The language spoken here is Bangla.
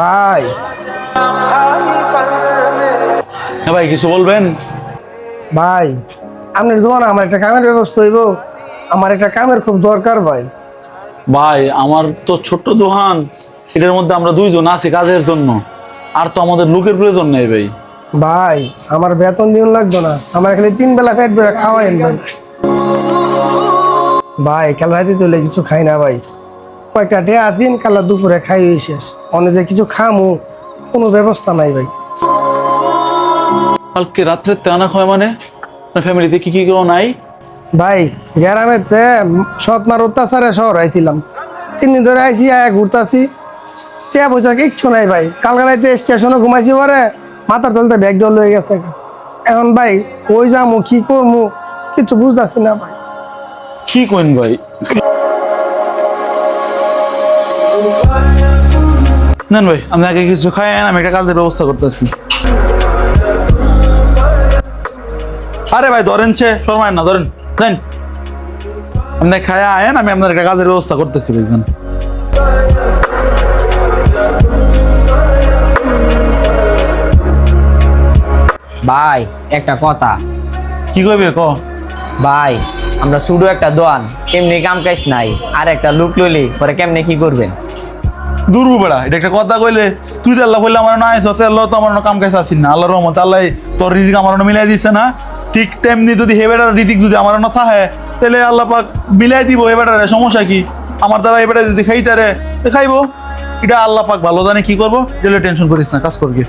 ভাই ভাই কিছু বলবেন? ভাই আপনার জন্য আমার একটা কামের ব্যবস্থা হইব, আমার একটা কামের খুব দরকার ভাই। ভাই আমার তো ছোট্ট দোকান, এটার মধ্যে আমরা দুইজন আছি কাজের জন্য, আর তো আমাদের লোকের প্রয়োজন নেই ভাই। ভাই আমার বেতন দিন লাগতো না, আমার খালি 3 বেলা পেট ভরে খাওয়াইন ভাই। ভাই কাল রাতে তুলে কিছু খাই না ভাই, কয়েকটা ডে দিন কাল দুপুরে খাই শেষ, অনেক যে কিছু খামু কোনো ব্যবস্থা নাই ভাই। কালকে রাত্রে তেনা হয় মানে ফ্যামিলিতে কি কি কেউ নাই? ভাই গ্রামেতে সৎমার অত্যাচারে শহর আইছিলাম, 3 দিন ধরে আইসি আয়া ঘুরতাছি, টিয়া পয়সা কিচ্ছু নাই ভাই। কালকে রাতে স্টেশনে ঘুমাইছি, পরে মাথার তলতে ব্যাগ জল হয়ে গেছে। এখন ভাই কই যামু কি করমু কিছু বুঝতেছি না ভাই। কি কইন ভাই? নেন ভাই আপনি আগে কিছু খাই, আমি একটা কাজের ব্যবস্থা করতেছি। আরে ভাই ধরেন, শর্মায় না, ধরেন দেন, আপনি খায়া আয়েন, আমি আপনার একটা কাজের ব্যবস্থা করতেছি ভাইজান। ভাই একটা কথা। কি কইবে ক? ভাই আমরা শুধু একটা দোয়ান, এমনি কাম কাজ নাই, আর একটা লুক লইলে পরে কেমনে কি করবেন? দূর বেড়া, এটা একটা কথা কইলে তুই তো আল্লাহ বললে আমার না আইস, আল্লাহ তো আমার কাম কাজ আসিস না, আল্লাহর রহমত আল্লাহ তোর রিজিক আমার মিলাই দিচ্ছে না, ঠিক তেমনি যদি হে বেটার রিজিক যদি আমার না থাকে তাহলে আল্লাহ পাক মিলাই দিব। হে বেটারে সমস্যা কি? আমার দ্বারা এ বেটা যদি খাইতারে খাইবো, এটা আল্লাহ পাক ভালো জানে কি করবো, টেনশন করিস না, কাজ করবি।